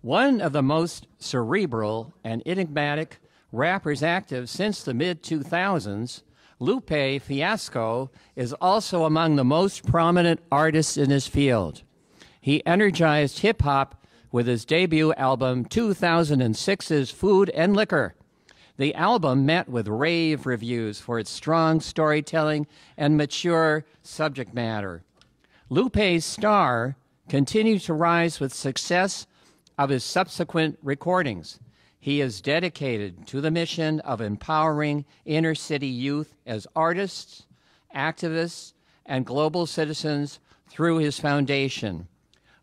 One of the most cerebral and enigmatic rappers active since the mid-2000s, Lupe Fiasco is also among the most prominent artists in his field. He energized hip-hop with his debut album 2006's Food and Liquor. The album met with rave reviews for its strong storytelling and mature subject matter. Lupe's star continued to rise with success of his subsequent recordings. He is dedicated to the mission of empowering inner-city youth as artists, activists, and global citizens through his foundation.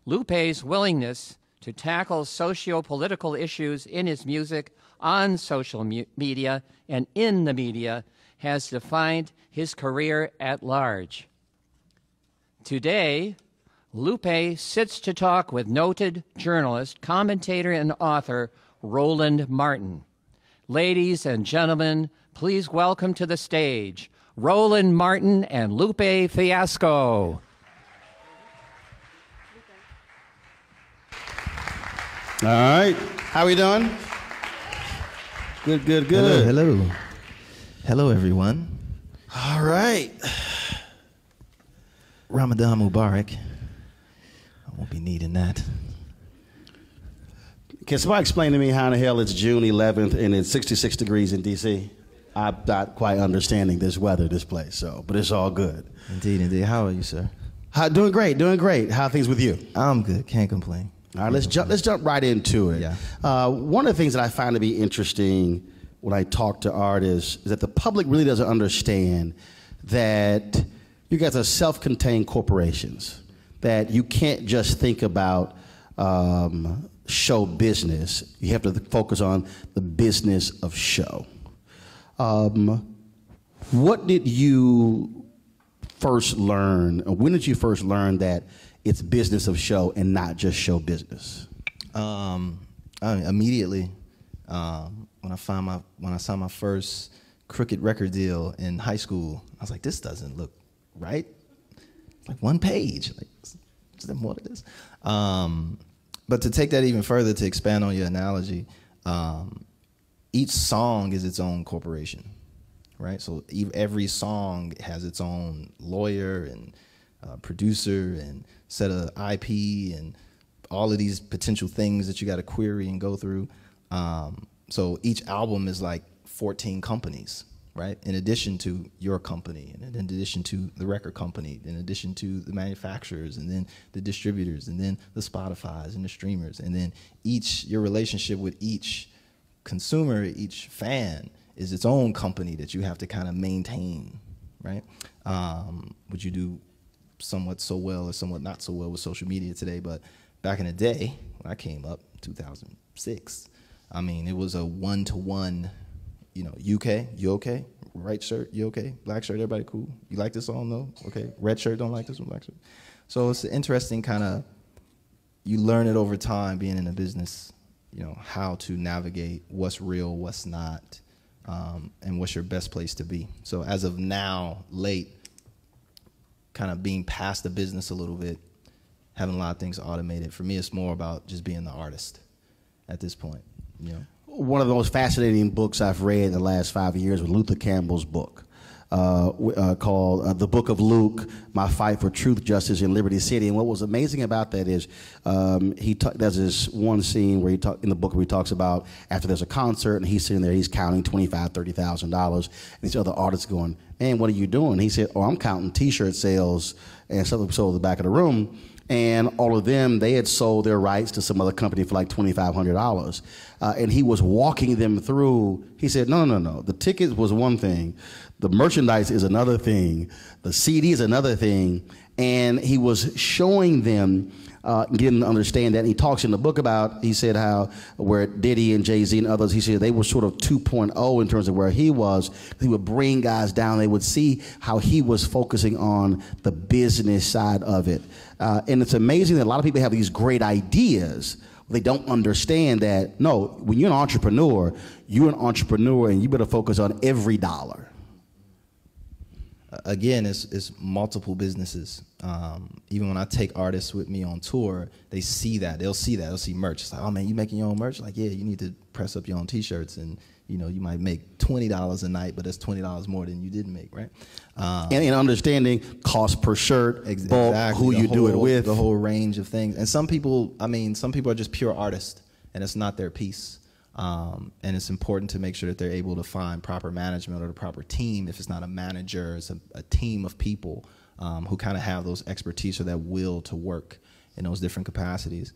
Lupe's willingness to tackle socio-political issues in his music, on social media, and in the media has defined his career at large. Today, Lupe sits to talk with noted journalist, commentator, and author Roland Martin. Ladies and gentlemen, please welcome to the stage Roland Martin and Lupe Fiasco. All right. How we doing? Good, good, good. Hello, hello. Hello, everyone. All right. Ramadan Mubarak. I won't be needing that. Can somebody explain to me how in the hell it's June 11th and it's 66 degrees in D.C.? I'm not quite understanding this weather, this place, so, but it's all good. Indeed, indeed. How are you, sir? Doing great, doing great. How are things with you? I'm good. Can't complain. All right, let's jump right into it. Yeah. One of the things that I find to be interesting when I talk to artists is that the public really doesn't understand that you guys are self-contained corporations, that you can't just think about show business. You have to focus on the business of show. What did you first learn, or when did you first learn that it's business of show and not just show business? Immediately, when I saw my first crooked record deal in high school, I was like, this doesn't look right. It's like one page. Like, is there more to this? But to take that even further, to expand on your analogy, each song is its own corporation, right? So every song has its own lawyer and producer and set of IP and all of these potential things that you got to query and go through. So each album is like 14 companies, right? In addition to your company, and in addition to the record company, in addition to the manufacturers, and then the distributors, and then the Spotifys and the streamers, and then your relationship with each consumer, each fan is its own company that you have to kind of maintain, right? Which you do somewhat so well or somewhat not so well with social media today, but back in the day, when I came up, 2006, I mean, it was a one-to-one, you know, UK, you okay? Right shirt, you okay? Black shirt, everybody cool? You like this song? No? Okay. Red shirt, don't like this one? Black shirt. So it's an interesting kind of, you learn it over time being in a business, you know, how to navigate what's real, what's not, and what's your best place to be. So as of now, late, kind of being past the business a little bit, having a lot of things automated. For me, it's more about just being the artist at this point, you know. One of the most fascinating books I've read in the last 5 years was Luther Campbell's book called The Book of Luke, My Fight for Truth, Justice, and Liberty City. And what was amazing about that is there's this one scene where in the book where he talks about after there's a concert and he's sitting there, he's counting $25,000, $30,000. And these other artists going, man, what are you doing? He said, oh, I'm counting T-shirt sales and stuff sold at the back of the room. And all of them, they had sold their rights to some other company for like $2,500. And he was walking them through. He said, no. The ticket was one thing. The merchandise is another thing. The CD is another thing. And he was showing them, getting to understand that. And he talks in the book about, he said how where Diddy and Jay-Z and others, he said they were sort of 2.0 in terms of where he was. He would bring guys down. They would see how he was focusing on the business side of it. And it's amazing that a lot of people have these great ideas. They don't understand that, no, when you're an entrepreneur and you better focus on every dollar. Again, it's multiple businesses. Even when I take artists with me on tour, they see that. They'll see merch. It's like, oh man, you making your own merch? Like, yeah, you need to press up your own T-shirts, and you know, you might make $20 a night, but that's $20 more than you didn't make, right? And understanding cost per shirt, bulk, exactly, who you do it with, the whole range of things. And some people are just pure artists, and it's not their piece. And it's important to make sure that they're able to find proper management or the proper team. If it's not a manager, it's a team of people who kind of have those expertise or that will to work in those different capacities.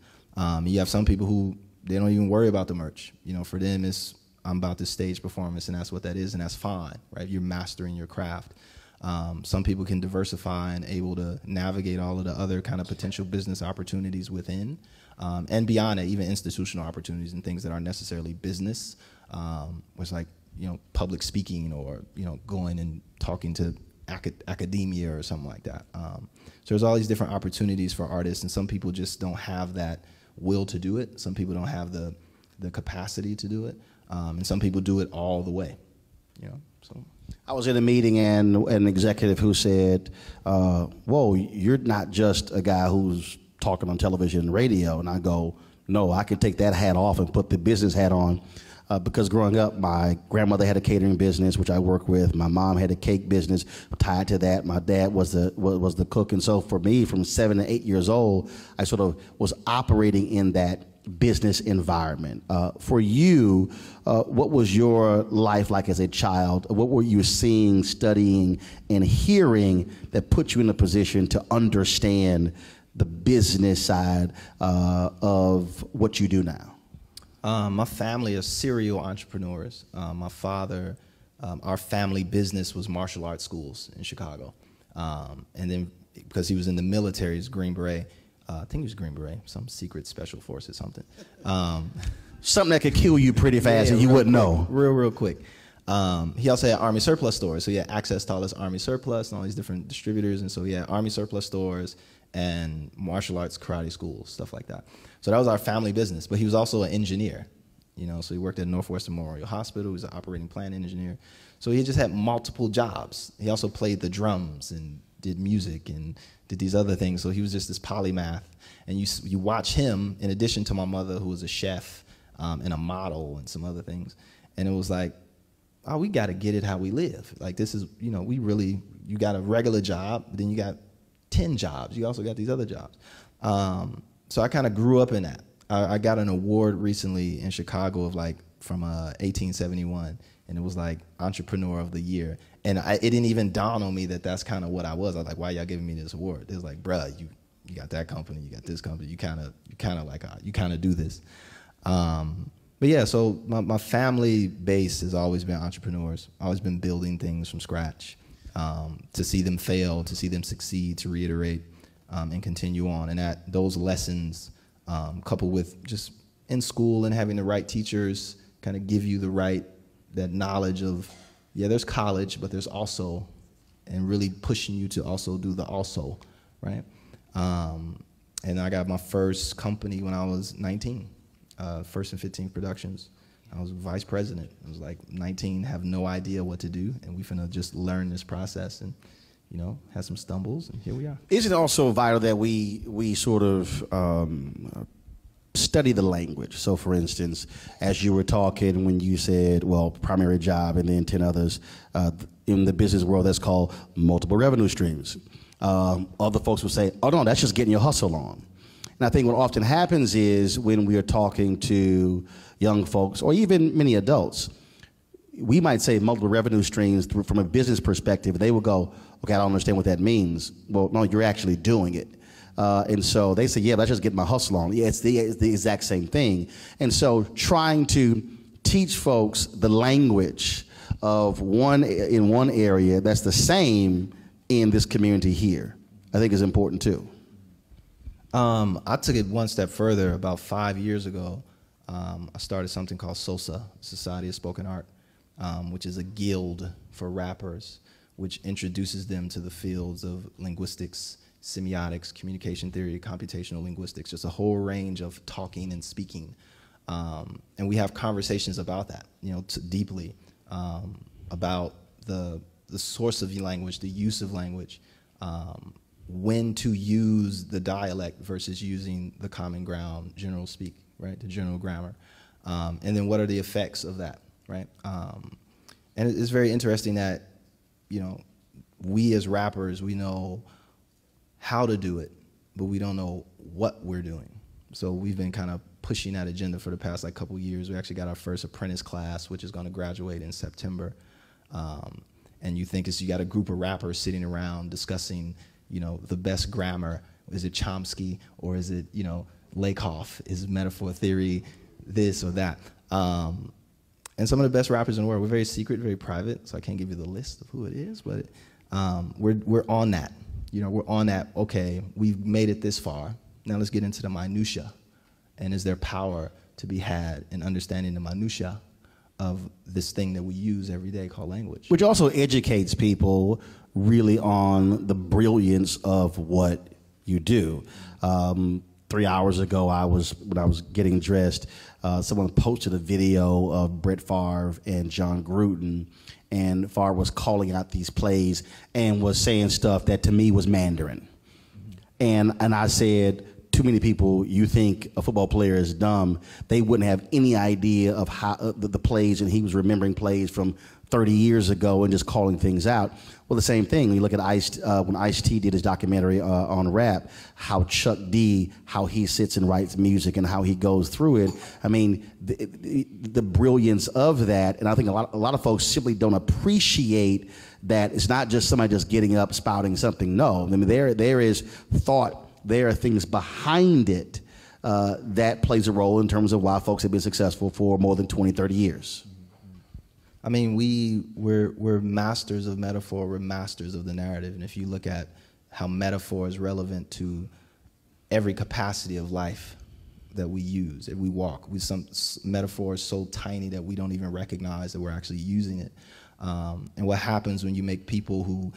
You have some people who, they don't even worry about the merch. You know, for them, it's, I'm about this stage performance, and that's what that is, and that's fine, right? You're mastering your craft. Some people can diversify and able to navigate all of the other kind of potential business opportunities within. And beyond that, even institutional opportunities and things that aren't necessarily business, was like, you know, public speaking or, you know, going and talking to academia or something like that. So there's all these different opportunities for artists, and some people just don't have that will to do it. Some people don't have the capacity to do it. And some people do it all the way, you know, so. I was in a meeting and an executive who said, whoa, you're not just a guy who's talking on television and radio. And I go, no, I can take that hat off and put the business hat on. Because growing up, my grandmother had a catering business, which I work with. My mom had a cake business tied to that. My dad was the cook. And so for me, from 7 to 8 years old, I sort of was operating in that business environment. For you, what was your life like as a child? What were you seeing, studying, and hearing that put you in a position to understand the business side of what you do now? My family are serial entrepreneurs. My father, our family business was martial arts schools in Chicago. And then because he was in the military, he's Green Beret. I think he was Green Beret, some secret special force or something. Something that could kill you pretty fast and you wouldn't know. Real quick. He also had Army surplus stores, so he had access to all this Army surplus and all these different distributors, and so he had Army surplus stores and martial arts karate schools, stuff like that. So that was our family business, but he was also an engineer, you know, so he worked at Northwestern Memorial Hospital. He was an operating plant engineer. So he just had multiple jobs. He also played the drums and did music and did these other things, so he was just this polymath. And you watch him, in addition to my mother, who was a chef and a model and some other things, and it was like, oh, we got to get it how we live. Like, this is, you know, you got a regular job, then you got 10 jobs. You also got these other jobs. So I kind of grew up in that. I got an award recently in Chicago of like from 1871. and it was like Entrepreneur of the Year. And it didn't even dawn on me that that's kind of what I was. I was like, why y'all giving me this award? It was like, bruh, you got that company, you got this company, you kind of do this. But yeah, so my family base has always been entrepreneurs, always been building things from scratch. To see them fail, to see them succeed, to reiterate and continue on. And those lessons, coupled with just in school and having the right teachers kind of give you that knowledge of, yeah, there's college, but there's also, and really pushing you to also do the also, right? And I got my first company when I was 19, First and 15th Productions. I was vice president. I was like 19, have no idea what to do, and we finna just learn this process and, you know, had some stumbles, and here we are. Isn't it also vital that we sort of study the language? So, for instance, as you were talking, when you said, well, primary job and then 10 others, in the business world, that's called multiple revenue streams. Other folks will say, oh, no, that's just getting your hustle on. And I think what often happens is when we are talking to young folks, or even many adults, we might say multiple revenue streams from a business perspective. They will go, okay, I don't understand what that means. Well, no, you're actually doing it. And so they say, yeah, let's just get my hustle on. Yeah, it's the exact same thing. And so trying to teach folks the language of one area that's the same in this community here, I think is important too. I took it one step further. About 5 years ago, I started something called SOSA, Society of Spoken Art, which is a guild for rappers, which introduces them to the fields of linguistics, semiotics, communication theory, computational linguistics, just a whole range of talking and speaking. And we have conversations about that, you know, deeply, about the source of language, the use of language, when to use the dialect versus using the common ground, general speak, right, the general grammar. And then what are the effects of that, right? And it's very interesting that, you know, we as rappers, we know how to do it, but we don't know what we're doing. So we've been kind of pushing that agenda for the past like couple years. We actually got our first apprentice class, which is going to graduate in September. And you think you got a group of rappers sitting around discussing, you know, the best grammar. Is it Chomsky, or is it, you know, Lakoff? Is metaphor theory this or that? And some of the best rappers in the world. We're very secret, very private, so I can't give you the list of who it is, but we're on that. You know, we're on that. Okay, we've made it this far. Now let's get into the minutia. And is there power to be had in understanding the minutia of this thing that we use every day called language? Which also educates people really on the brilliance of what you do. 3 hours ago, when I was getting dressed, someone posted a video of Brett Favre and John Gruden, and Favre was calling out these plays and was saying stuff that to me was Mandarin. And I said, too many people, you think a football player is dumb, they wouldn't have any idea of how the plays, and he was remembering plays from 30 years ago and just calling things out. Well, the same thing, when you look at when Ice-T did his documentary on rap, how Chuck D, how he sits and writes music and how he goes through it. I mean, the brilliance of that, and I think a lot of folks simply don't appreciate that it's not just somebody just getting up spouting something. No, I mean, there is thought, there are things behind it that plays a role in terms of why folks have been successful for more than 20, 30 years. I mean, we're masters of metaphor, we're masters of the narrative. And if you look at how metaphor is relevant to every capacity of life that we use, that we walk, some metaphor is so tiny that we don't even recognize that we're actually using it. And what happens when you make people who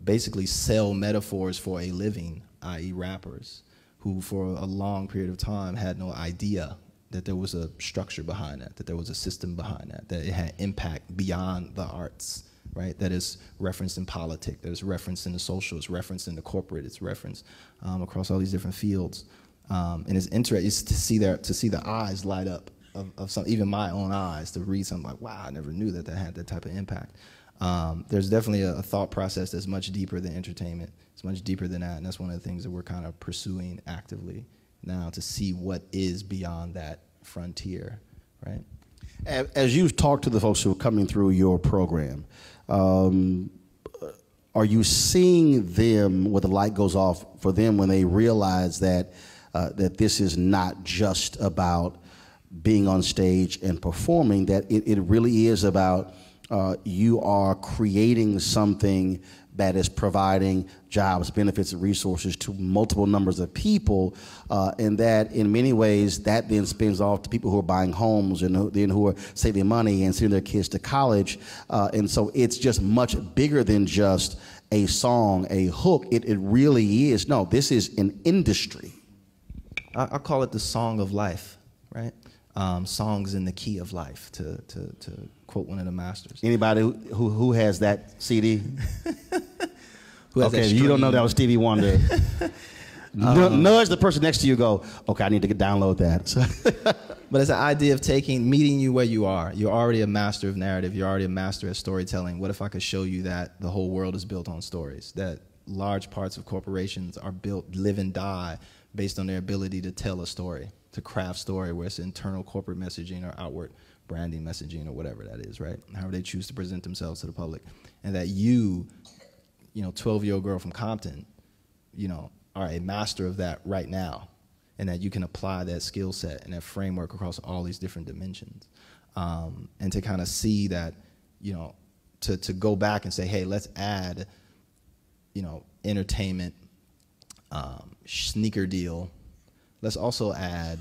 basically sell metaphors for a living, i.e. rappers, who for a long period of time had no idea that there was a structure behind that there was a system behind that it had impact beyond the arts, right? That is referenced in politics, that is referenced in the social, it's referenced in the corporate, it's referenced across all these different fields. And it's interesting to see the eyes light up of some, even my own eyes, to read something like, wow, I never knew that had that type of impact. There's definitely a thought process that's much deeper than entertainment. It's much deeper than that, and that's one of the things that we're kind of pursuing actively now, to see what is beyond that frontier, right? As you talk to the folks who are coming through your program, are you seeing them, where the light goes off for them when they realize that that this is not just about being on stage and performing, that it really is about you are creating something that is providing jobs, benefits, and resources to multiple numbers of people, and that in many ways that then spins off to people who are buying homes and who are saving money and sending their kids to college, and so it's just much bigger than just a song, a hook. It really is. No, this is an industry. I call it the song of life, right? Songs in the key of life, to quote one of the masters. Anybody who has that CD? Okay, you don't know that was Stevie Wonder. Nudge the person next to you, go, okay, I need to download that. But it's the idea of meeting you where you are. You're already a master of narrative. You're already a master at storytelling. What if I could show you that the whole world is built on stories, that large parts of corporations are built, live and die based on their ability to tell a story, to craft story, where it's internal corporate messaging or outward branding messaging or whatever that is, right? However they choose to present themselves to the public. And that you 12-year-old girl from Compton, are a master of that right now. And that you can apply that skill set and that framework across all these different dimensions. And to kind of see that, to go back and say, hey, let's add, entertainment, sneaker deal. Let's also add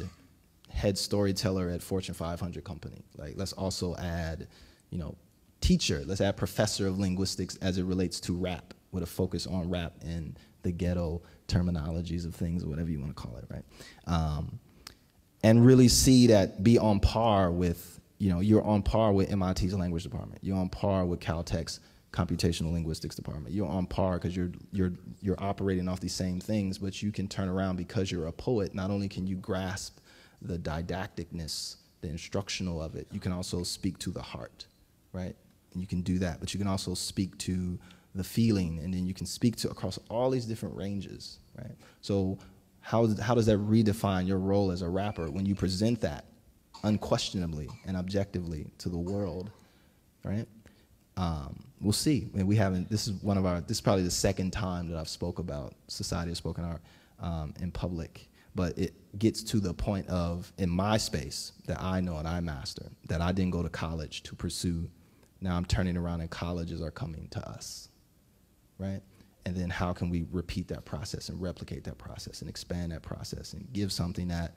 head storyteller at Fortune 500 company. Like, let's also add, teacher. Let's add professor of linguistics as it relates to rap, with a focus on rap and the ghetto terminologies of things, or whatever you want to call it, right? And really see that, be on par with, you're on par with MIT's language department. You're on par with Caltech's computational linguistics department. You're on par because you're operating off these same things, but you can turn around because you're a poet. Not only can you grasp the didacticness, the instructional of it, you can also speak to the heart, right? And you can do that, but you can also speak to the feeling, and then you can speak to across all these different ranges, right? So how does that redefine your role as a rapper when you present that unquestionably and objectively to the world, right? We'll see. I mean, this is probably the second time that I've spoke about Society of Spoken Art in public, but it gets to the point of, in my space, that I know and I master, that I didn't go to college to pursue. Now I'm turning around and colleges are coming to us, right? And then how can we repeat that process and replicate that process and expand that process and give something that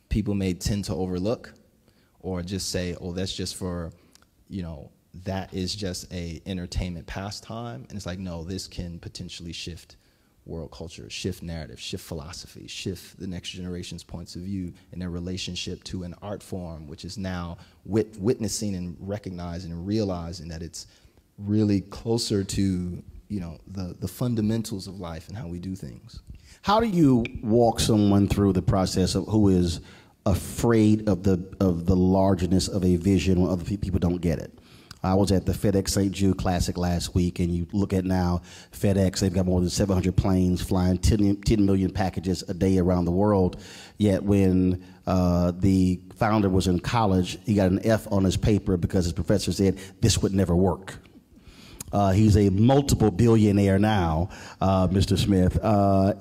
people may tend to overlook, or just say, oh, that's just for, that is just a entertainment pastime. And it's like, no, this can potentially shift world culture, shift narrative, shift philosophy, shift the next generation's points of view and their relationship to an art form, which is now witnessing and recognizing and realizing that it's really closer to, the fundamentals of life and how we do things. How do you walk someone through the process of who is afraid of the largeness of a vision when other people don't get it? I was at the FedEx St. Jude Classic last week, and you look at now FedEx, they've got more than 700 planes flying 10 million packages a day around the world. Yet when the founder was in college, he got an F on his paper because his professor said this would never work. He's a multiple billionaire now, Mr. Smith.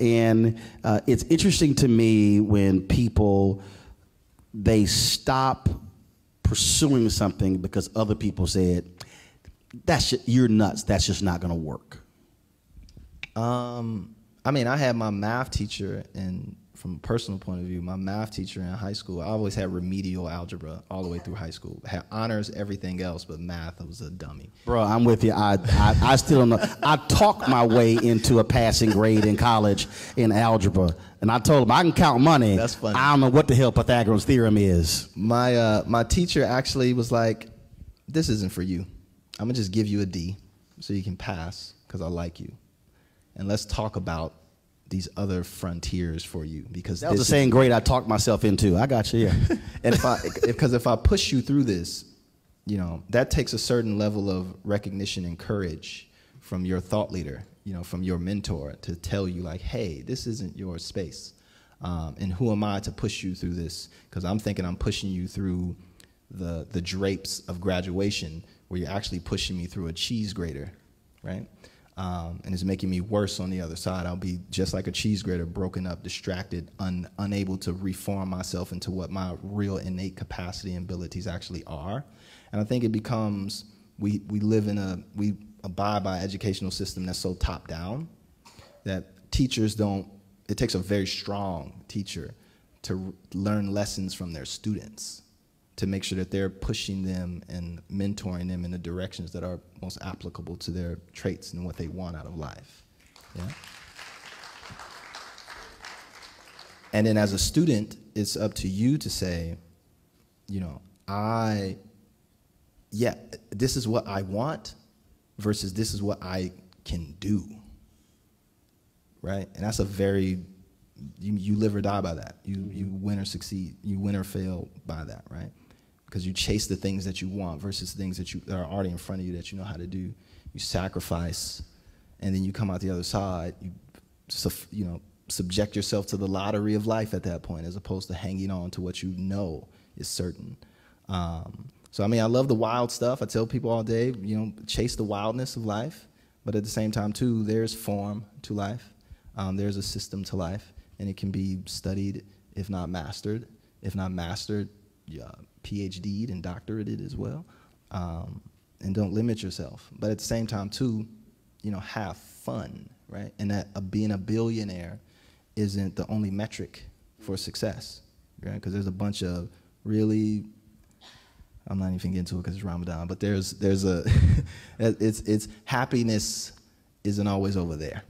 And it's interesting to me when people, they stop pursuing something because other people said, you're nuts, that's just not gonna work. I mean, I had my math teacher, and from a personal point of view, my math teacher in high school, I always had remedial algebra all the way through high school. I had honors, everything else, but math, I was a dummy. Bro, I'm with you. I still don't know. I talked my way into a passing grade in college in algebra, and I told him I can count money. That's funny. I don't know what the hell Pythagoras theorem is. My teacher actually was like, this isn't for you. I'm gonna just give you a D so you can pass because I like you. And let's talk about these other frontiers for you, because that was the same grade I talked myself into. I got you, yeah. And if I push you through this, that takes a certain level of recognition and courage from your thought leader, from your mentor, to tell you like, hey, this isn't your space. And who am I to push you through this? Because I'm thinking I'm pushing you through the drapes of graduation, where you're actually pushing me through a cheese grater, right? And it's making me worse on the other side. I'll be just like a cheese grater, broken up, distracted, unable to reform myself into what my real innate capacity and abilities actually are. And I think it becomes, we abide by an educational system that's so top down that teachers don't, it takes a very strong teacher to learn lessons from their students, to make sure that they're pushing them and mentoring them in the directions that are most applicable to their traits and what they want out of life. Yeah? And then as a student, it's up to you to say, you know, this is what I want versus this is what I can do, right? And that's a very, you live or die by that. You win or succeed. You win or fail by that, right? Because you chase the things that you want versus things that are already in front of you that you know how to do. You sacrifice, and then you come out the other side. You subject yourself to the lottery of life at that point, as opposed to hanging on to what you know is certain. So I mean, I love the wild stuff. I tell people all day, you know, chase the wildness of life. But at the same time, too, there's form to life. There's a system to life, and it can be studied, if not mastered. If not mastered, PhD'd and doctorated as well. And don't limit yourself. But at the same time, too, you know, have fun, right? And that being a billionaire isn't the only metric for success, right? Because there's a bunch of really, I'm not even getting into it because it's Ramadan, but there's a, it's happiness isn't always over there.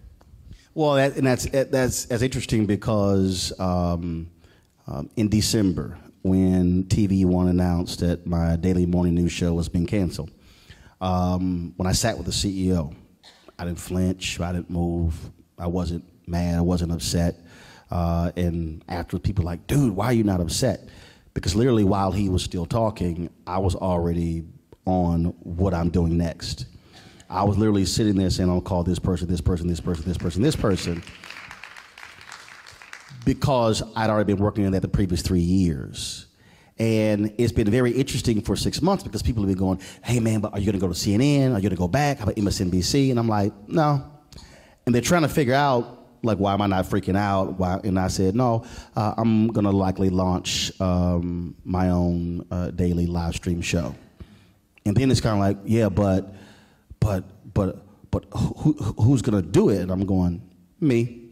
Well, that's interesting because in December, when TV One announced that my daily morning news show was being canceled, when I sat with the CEO, I didn't flinch, I didn't move, I wasn't mad, I wasn't upset. And after people were like, dude, why are you not upset? Because literally while he was still talking, I was already on what I'm doing next. I was literally sitting there saying, I'll call this person, this person, this person, this person, this person, because I'd already been working on that the previous 3 years. And it's been very interesting for 6 months because people have been going, hey man, but are you gonna go to CNN? Are you gonna go back? How about MSNBC? And I'm like, no. And they're trying to figure out, like, why am I not freaking out? Why? And I said, no, I'm gonna likely launch my own daily live stream show. And then it's kind of like, yeah, but who's gonna do it? And I'm going, me.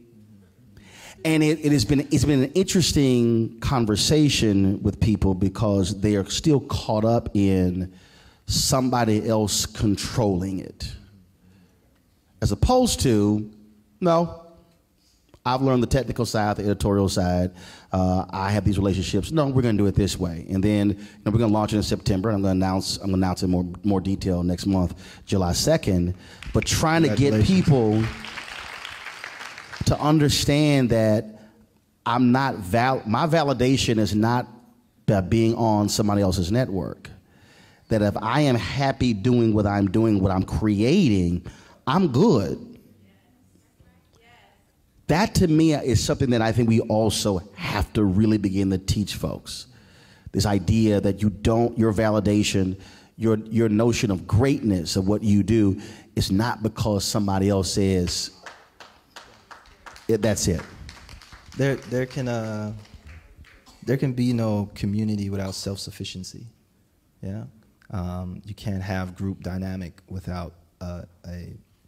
And it's been an interesting conversation with people because they are still caught up in somebody else controlling it, as opposed to, no, I've learned the technical side, the editorial side. I have these relationships. No, we're going to do it this way. And then we're going to launch it in September. I'm going to announce in more detail next month, July 2nd. But trying to get people to understand that I'm not my validation is not by being on somebody else's network. That if I am happy doing what I'm creating, I'm good. That to me is something that I think we also have to really begin to teach folks. This idea that your validation, your notion of greatness of what you do is not because somebody else says, that's it. There can be no community without self-sufficiency. Yeah, you can't have group dynamic without a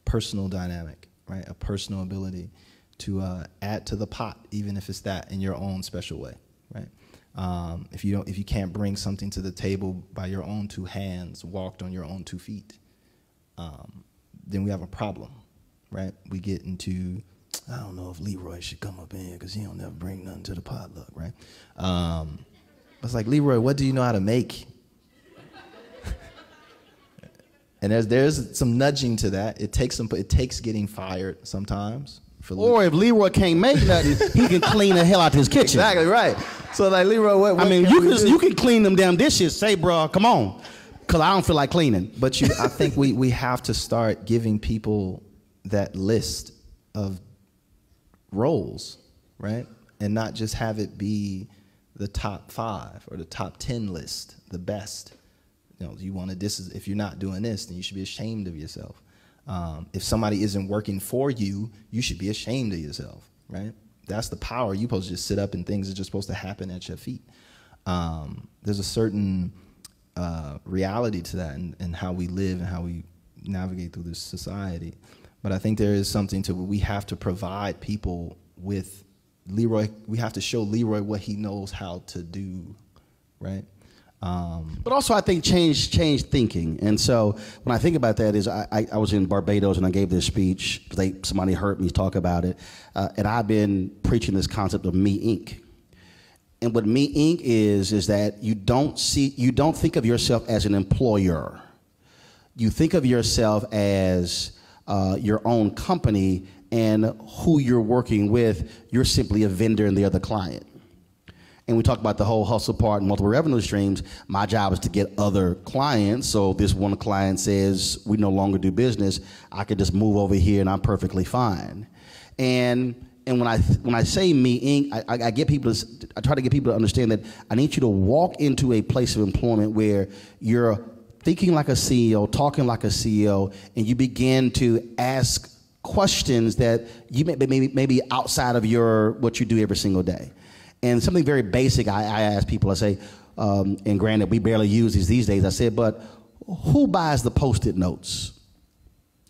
personal dynamic, right? A personal ability to add to the pot, even if it's that in your own special way, right? If you can't bring something to the table by your own two hands, walked on your own 2 feet, then we have a problem, right? We get into, I don't know if Leroy should come up in here because he don't never bring nothing to the potluck, right? It's like, Leroy, what do you know how to make? And there's some nudging to that. It takes getting fired sometimes. Or if Leroy can't make nothing, he can clean the hell out his kitchen. Exactly right. So like, Leroy, what you can clean them damn dishes. Say, bro, come on, because I don't feel like cleaning. But I think we have to start giving people that list of roles, right? And not just have it be the top 5 or the top 10 list, the best. You know, you want to, if you're not doing this, then you should be ashamed of yourself. If somebody isn't working for you, you should be ashamed of yourself, right? That's the power. You're supposed to just sit up and things are just supposed to happen at your feet. There's a certain reality to that and how we live and how we navigate through this society. But I think there is something to, we have to provide people with Leroy. We have to show Leroy what he knows how to do, right? But also I think change thinking. And so when I think about that is I was in Barbados and I gave this speech. Somebody heard me talk about it. And I've been preaching this concept of Me Inc. And what Me Inc. is that you don't think of yourself as an employer. You think of yourself as your own company, and who you're working with, you're simply a vendor and the other client. And we talk about the whole hustle part and multiple revenue streams. My job is to get other clients. So if this one client says we no longer do business, I could just move over here and I'm perfectly fine. And when I say Me Inc., I try to get people to understand that I need you to walk into a place of employment where you're thinking like a CEO, talking like a CEO, and you begin to ask questions that you may be outside of what you do every single day. And something very basic I ask people, I say, and granted, we barely use these days, I said, but who buys the Post-it notes?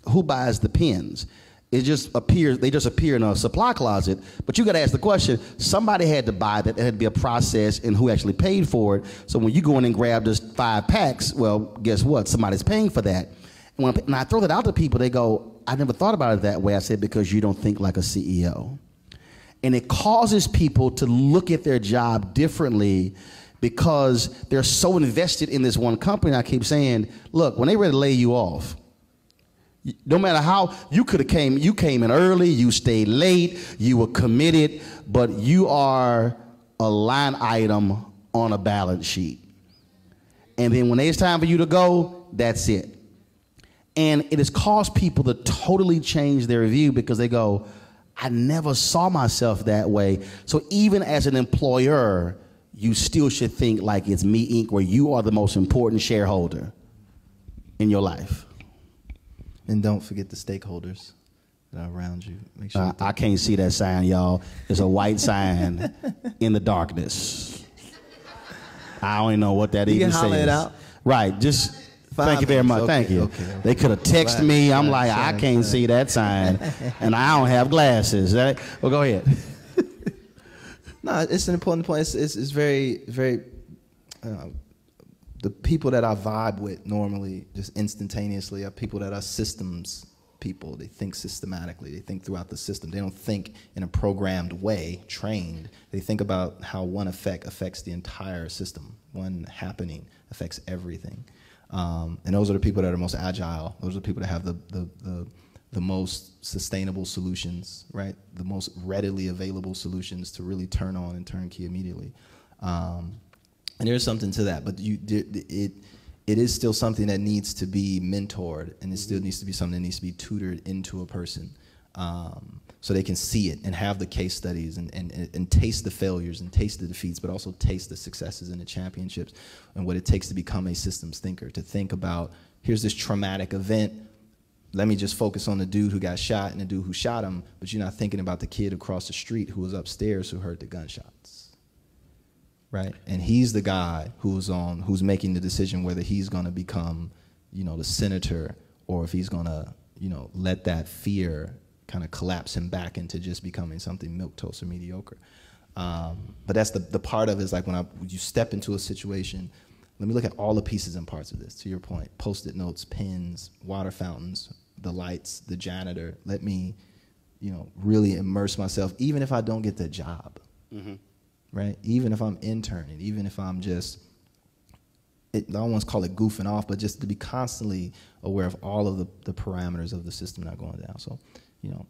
Who buys the pens? They just appear in a supply closet, but you got to ask the question, somebody had to buy that, there had to be a process, and who actually paid for it. So when you go in and grab just 5 packs, well, guess what? Somebody's paying for that. And when I throw that out to people, they go, I never thought about it that way. I said, because you don't think like a CEO. And it causes people to look at their job differently because they're so invested in this one company. I keep saying, look, when they ready to lay you off, no matter how, you came in early, you stayed late, you were committed, but you are a line item on a balance sheet. And then when it's time for you to go, that's it. And it has caused people to totally change their view because they go, I never saw myself that way. So even as an employer, you still should think like it's Me Inc., where you are the most important shareholder in your life. And don't forget the stakeholders that are around you. Make sure I can't see that sign, y'all. It's a white sign in the darkness. I don't even know what that even says. You can holler it out. Right, just... Thank you very much. Thank you. Okay. They could have texted me. I'm like, I can't see that sign, and I don't have glasses. Well, go ahead. No, it's an important point. It's very, very. The people that I vibe with normally, just instantaneously, are people that are systems people. They think systematically. They think throughout the system. They don't think in a programmed way, trained. They think about how one effect affects the entire system. One happening affects everything. And those are the people that are most agile. Those are the people that have the most sustainable solutions, right? The most readily available solutions to really turn on and turn key immediately. And there's something to that, but it is still something that needs to be mentored, and it still needs to be something that needs to be tutored into a person, so they can see it and have the case studies and taste the failures and taste the defeats, but also taste the successes and the championships and what it takes to become a systems thinker, to think about, here's this traumatic event, let me just focus on the dude who got shot and the dude who shot him, but you're not thinking about the kid across the street who was upstairs who heard the gunshots, right? And he's the guy who's making the decision whether he's gonna become, the senator, or if he's gonna, let that fear kind of collapse him back into just becoming something milquetoast or mediocre. But that's the part of it is like when you step into a situation, let me look at all the pieces and parts of this, to your point. Post-it notes, pens, water fountains, the lights, the janitor. Let me, really immerse myself, even if I don't get the job, right? Even if I'm interning, even if I'm just, I don't want to call it goofing off, but just to be constantly aware of all of the parameters of the system not going down. So,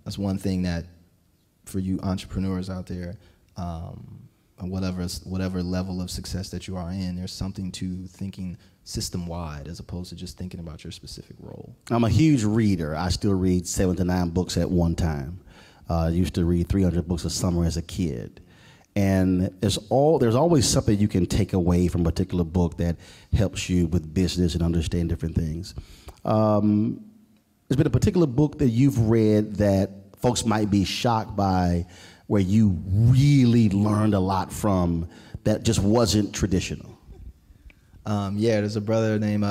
that's one thing that for you entrepreneurs out there, whatever level of success that you are in, there's something to thinking system-wide as opposed to just thinking about your specific role. I'm a huge reader. I still read 7 to 9 books at one time. I used to read 300 books a summer as a kid. And there's always something you can take away from a particular book that helps you with business and understand different things. There's been a particular book that you've read that folks might be shocked by, where you really learned a lot from that just wasn't traditional. Yeah, there's a brother named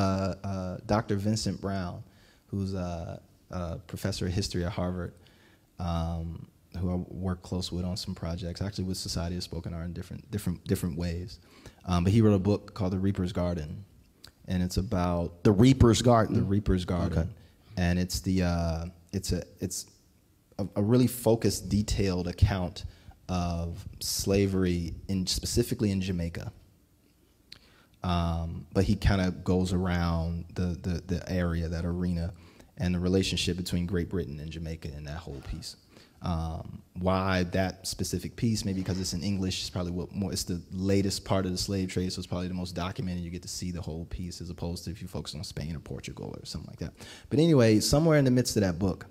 Dr. Vincent Brown, who's a professor of history at Harvard, who I work close with on some projects, actually with Society of Spoken Art in different ways. But he wrote a book called The Reaper's Garden, and it's about The Reaper's Garden. The Reaper's Garden, okay. And it's a really focused, detailed account of slavery specifically in Jamaica. But he kind of goes around the area, that arena, and the relationship between Great Britain and Jamaica in that whole piece. Why that specific piece? Maybe because it's in English. It's probably it's the latest part of the slave trade, so it's probably the most documented. You get to see the whole piece, as opposed to if you focus on Spain or Portugal or something like that. But anyway, somewhere in the midst of that book,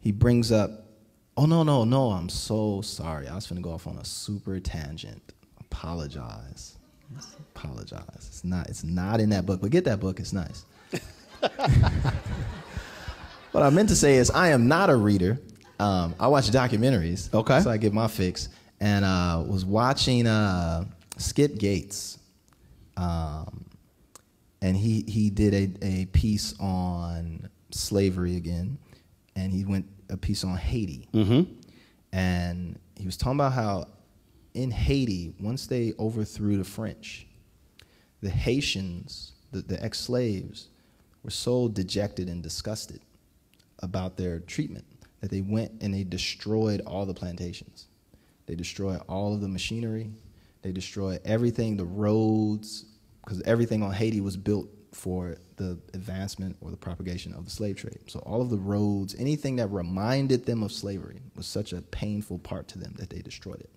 he brings up, oh, no, I'm so sorry. I was finna go off on a super tangent. Apologize. It's not in that book, but get that book, it's nice. What I meant to say is I am not a reader. I watch documentaries. Okay. So I get my fix. And was watching Skip Gates. And he did a piece on slavery again. And he went a piece on Haiti. Mm-hmm. And he was talking about how in Haiti, once they overthrew the French, the Haitians, the ex-slaves, were so dejected and disgusted about their treatment that they went and they destroyed all the plantations. They destroyed all of the machinery. They destroyed everything, the roads, because everything on Haiti was built for the advancement or the propagation of the slave trade. So all of the roads, anything that reminded them of slavery was such a painful part to them that they destroyed it.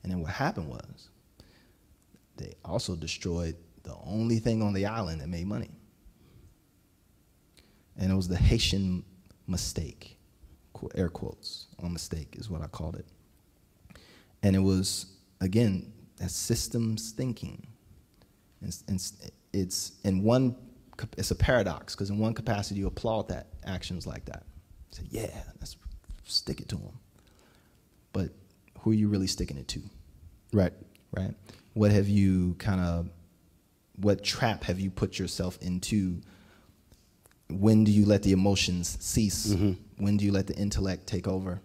And then what happened was they also destroyed the only thing on the island that made money. And it was the Haitian mistake, air quotes on mistake is what I called it. And it was, again, that systems thinking. It's a paradox, because in one capacity you applaud that, actions like that. Say, yeah, let's stick it to them. But who are you really sticking it to? Right. Right? What trap have you put yourself into? When do you let the emotions cease? Mm-hmm. When do you let the intellect take over?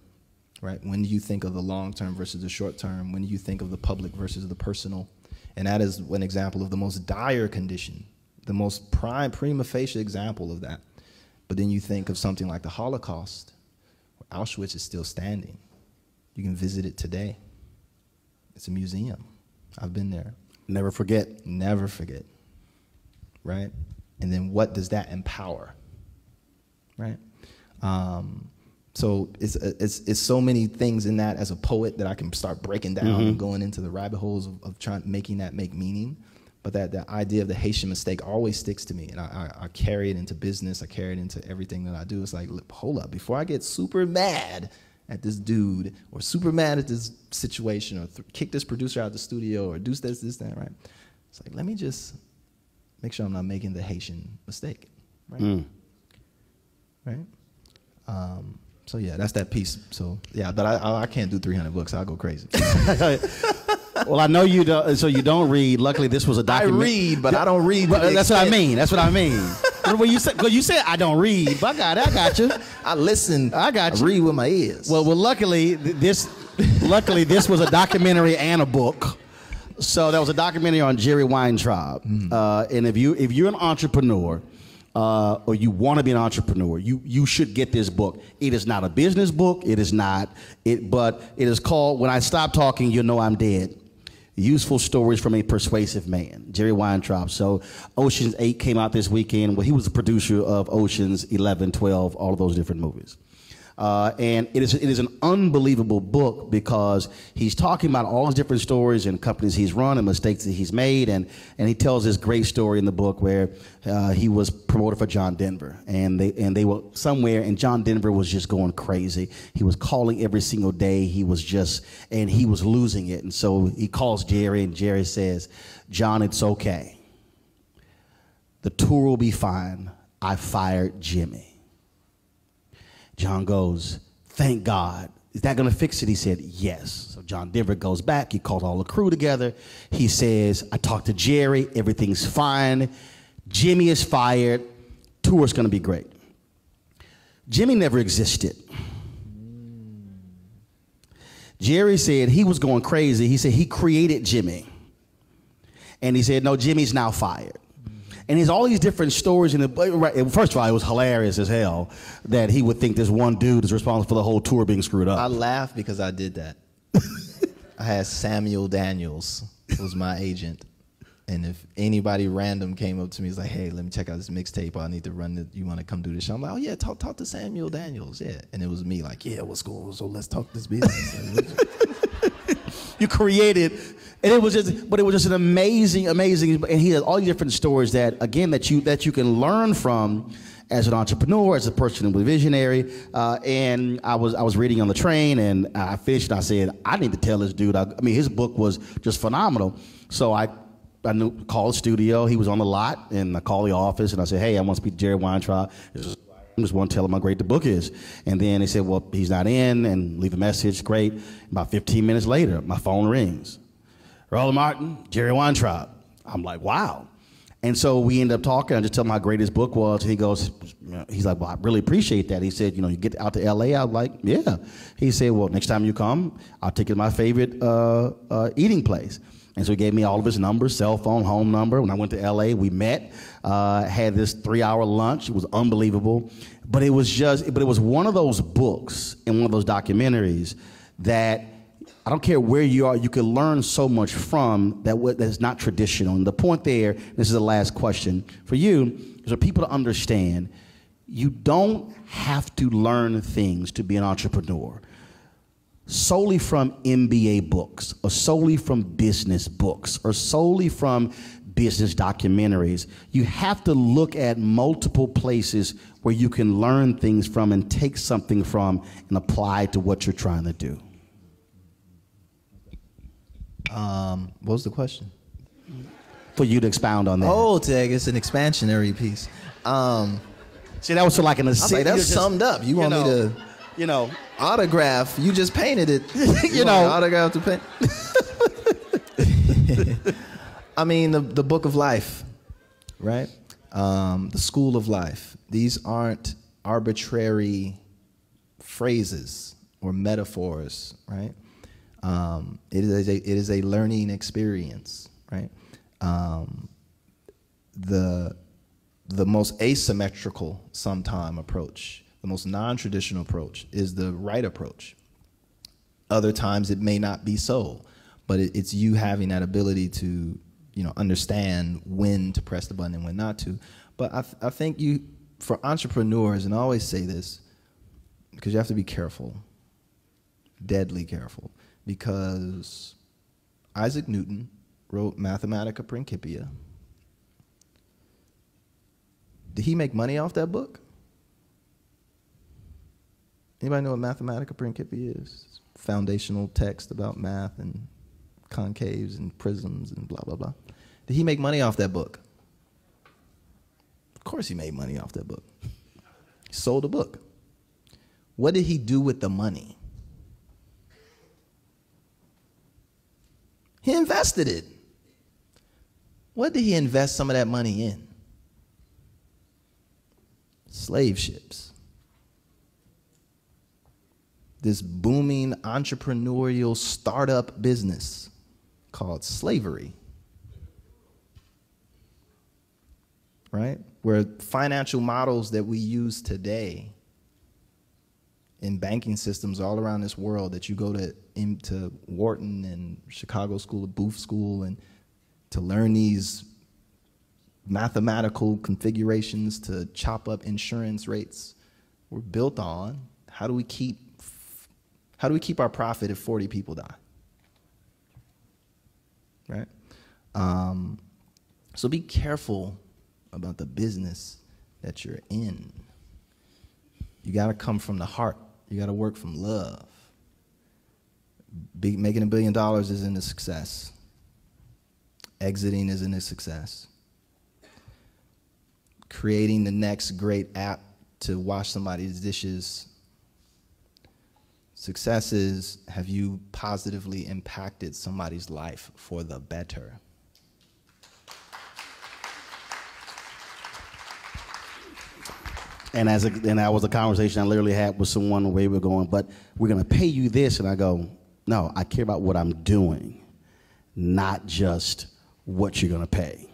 Right? When do you think of the long term versus the short term? When do you think of the public versus the personal? And that is an example of the most dire condition, the most prima facie example of that. But then you think of something like the Holocaust, where Auschwitz is still standing. You can visit it today. It's a museum. I've been there. Never forget. Never forget. Right? And then what does that empower? Right? So it's so many things in that as a poet that I can start breaking down mm-hmm. and going into the rabbit holes of making that make meaning. But that idea of the Haitian mistake always sticks to me, and I carry it into business. I carry it into everything that I do. It's like, hold up, before I get super mad at this dude, or super mad at this situation, or kick this producer out of the studio, or do this, that, right? It's like, let me just make sure I'm not making the Haitian mistake, right? Mm. Right? So yeah, that's that piece. So yeah, but I can't do 300 books. I'll go crazy. Well, I know you don't, so you don't read. Luckily, this was a document. I read, but I don't read. That's what I mean. That's what I mean. Well, you said I don't read, but I got you. I listen. I got you. I read with my ears. Well, luckily this was a documentary and a book. So there was a documentary on Jerry Weintraub, and if you're an entrepreneur, or you want to be an entrepreneur, you should get this book. It is not a business book. It is not. But it is called "When I Stop Talking, You Know I'm Dead." Useful stories from a persuasive man, Jerry Weintraub. So Ocean's 8 came out this weekend. Well, he was the producer of Ocean's 11, 12, all of those different movies. And it is an unbelievable book because he's talking about all his different stories and companies he's run and mistakes that he's made. And he tells this great story in the book where he was promoted for John Denver. And they were somewhere, and John Denver was just going crazy. He was calling every single day. He was losing it. And so he calls Jerry, and Jerry says, "John, it's okay. The tour will be fine. I fired Jimmy." John goes, "Thank God. Is that going to fix it?" He said, "Yes." So John Denver goes back. He called all the crew together. He says, "I talked to Jerry. Everything's fine. Jimmy is fired. Tour's going to be great." Jimmy never existed. Jerry said he was going crazy. He said he created Jimmy. And he said, "No, Jimmy's now fired." And there's all these different stories in the. First of all, it was hilarious as hell that he would think this one dude is responsible for the whole tour being screwed up. I laughed because I did that. I had Samuel Daniels, who was my agent. And if anybody random came up to me, he's like, "Hey, let me check out this mixtape. I need to run it. You want to come do this show?" I'm like, "Oh, yeah, talk to Samuel Daniels." Yeah. And it was me like, "Yeah, what's going on? So let's talk this business." You created, and it was just an amazing, and he has all these different stories that you can learn from as an entrepreneur, as a person who's a visionary. And I was reading on the train, and I finished, and I said, I need to tell this dude. I mean, his book was just phenomenal. So I called the studio. He was on the lot, and I called the office, and I said, "Hey, I want to speak to Jerry Weintraub. I just want to tell him how great the book is." And then they said, "Well, he's not in," and leave a message. Great. About 15 minutes later, my phone rings. "Roland Martin, Jerry Weintraub." I'm like, wow. And so we ended up talking. I just told him how great his book was. He goes, he's like, "Well, I really appreciate that." He said, "You get out to L.A.?" I was like, "Yeah." He said, "Well, next time you come, I'll take you to my favorite eating place." And so he gave me all of his numbers, cell phone, home number. When I went to L.A., we met, had this 3-hour lunch. It was unbelievable. But it was one of those books and one of those documentaries that I don't care where you are, you can learn so much from that's not traditional. And the point there, this is the last question for you, is for people to understand, you don't have to learn things to be an entrepreneur solely from MBA books, or solely from business books, or solely from business documentaries. You have to look at multiple places where you can learn things from and take something from and apply to what you're trying to do. What was the question? For you to expound on that. Oh, Teg, it's an expansionary piece. See, that was so like an like, that's summed up. You want me to, autograph? You just painted it. Autograph to paint. I mean, the book of life, right? The school of life. These aren't arbitrary phrases or metaphors, right? It is a learning experience, right? The most asymmetrical sometime approach, the most non-traditional approach is the right approach. Other times it may not be so, but it's you having that ability to, understand when to press the button and when not to. But I think for entrepreneurs, and I always say this, because you have to be careful, deadly careful, because Isaac Newton wrote Mathematica Principia. Did he make money off that book? Anybody know what Mathematica Principia is? It's foundational text about math and concaves and prisms and blah, blah, blah. Did he make money off that book? Of course he made money off that book. He sold the book. What did he do with the money? He invested it. What did he invest some of that money in? Slave ships. This booming entrepreneurial startup business called slavery. Right? Where financial models that we use today in banking systems all around this world, that you go to Wharton and Chicago School of Booth School and to learn these mathematical configurations to chop up insurance rates, were built on how do we keep our profit if 40 people die? Right? So be careful about the business that you're in. You got to come from the heart. You got to work from love. Making $1 billion isn't a success. Exiting isn't a success. Creating the next great app to wash somebody's dishes. Success is, have you positively impacted somebody's life for the better? And that was a conversation I literally had with someone the way we were going, but we're going to pay you this. And I go, no, I care about what I'm doing, not just what you're going to pay.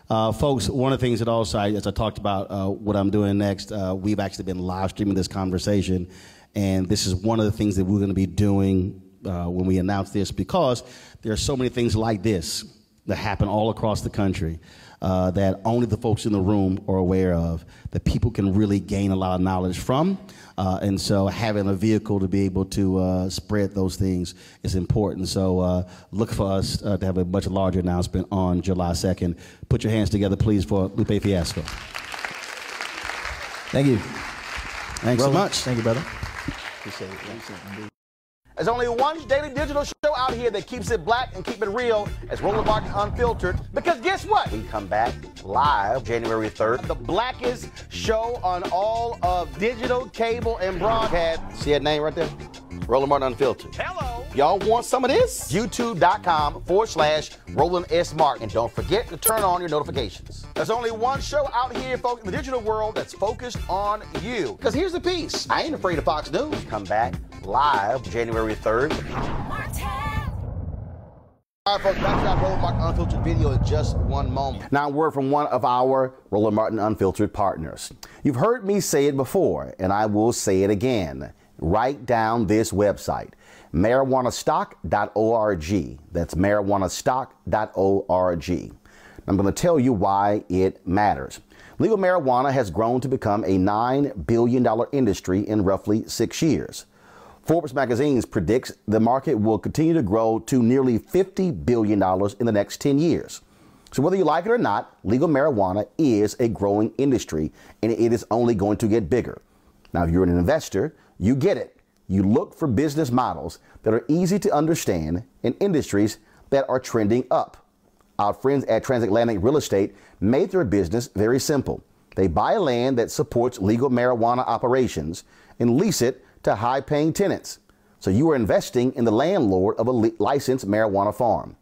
Folks, one of the things that also, as I talked about what I'm doing next, we've actually been live streaming this conversation. And this is one of the things that we're going to be doing when we announce this, because there are so many things like this that happen all across the country that only the folks in the room are aware of, that people can really gain a lot of knowledge from. And so having a vehicle to be able to spread those things is important. So look for us to have a much larger announcement on July 2nd. Put your hands together, please, for Lupe Fiasco. Thank you. Thanks so much. Thank you, brother. Appreciate it. There's only one daily digital show out here that keeps it black and keep it real. It's Roland Martin Unfiltered. Because guess what? We come back live January 3rd. The blackest show on all of digital, cable, and broadcast. See that name right there? Roland Martin Unfiltered. Hello. Y'all want some of this? YouTube.com/Roland S. Martin. And don't forget to turn on your notifications. There's only one show out here, folks, in the digital world that's focused on you. Because here's the piece. I ain't afraid of Fox News. Come back live January 3rd. All right, folks, back to our Roland Martin Unfiltered video in just one moment. Now, a word from one of our Roland Martin Unfiltered partners. You've heard me say it before, and I will say it again. Write down this website, marijuanastock.org. That's marijuanastock.org. I'm going to tell you why it matters. Legal marijuana has grown to become a $9 billion industry in roughly 6 years. Forbes magazine predicts the market will continue to grow to nearly $50 billion in the next 10 years. So whether you like it or not, legal marijuana is a growing industry, and it is only going to get bigger. Now, if you're an investor, you get it. You look for business models that are easy to understand in industries that are trending up. Our friends at Transatlantic Real Estate made their business very simple. They buy land that supports legal marijuana operations and lease it to high-paying tenants. So you are investing in the landlord of a licensed marijuana farm.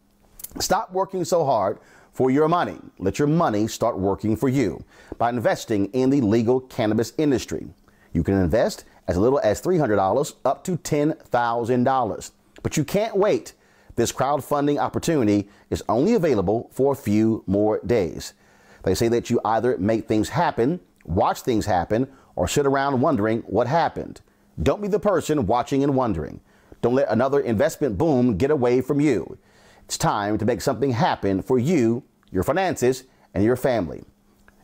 Stop working so hard for your money. Let your money start working for you by investing in the legal cannabis industry. You can invest as little as $300 up to $10,000. But you can't wait. This crowdfunding opportunity is only available for a few more days. They say that you either make things happen, watch things happen, or sit around wondering what happened. Don't be the person watching and wondering. Don't let another investment boom get away from you. It's time to make something happen for you, your finances, and your family.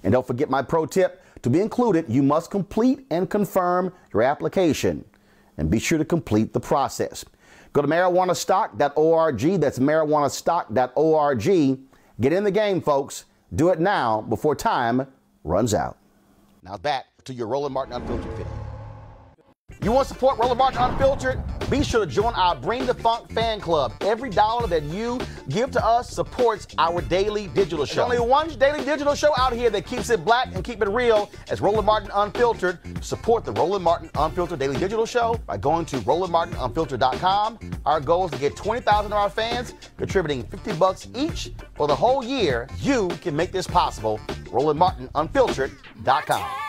And don't forget my pro tip. To be included, you must complete and confirm your application. And be sure to complete the process. Go to marijuanastock.org. That's marijuanastock.org. Get in the game, folks. Do it now before time runs out. Now back to your Roland Martin Unfiltered video. You want to support Roland Martin Unfiltered? Be sure to join our Bring the Funk fan club. Every dollar that you give to us supports our daily digital show. There's only one daily digital show out here that keeps it black and keep it real. It's Roland Martin Unfiltered. Support the Roland Martin Unfiltered daily digital show by going to RolandMartinUnfiltered.com. Our goal is to get 20,000 of our fans contributing $50 each for the whole year. You can make this possible. RolandMartinUnfiltered.com.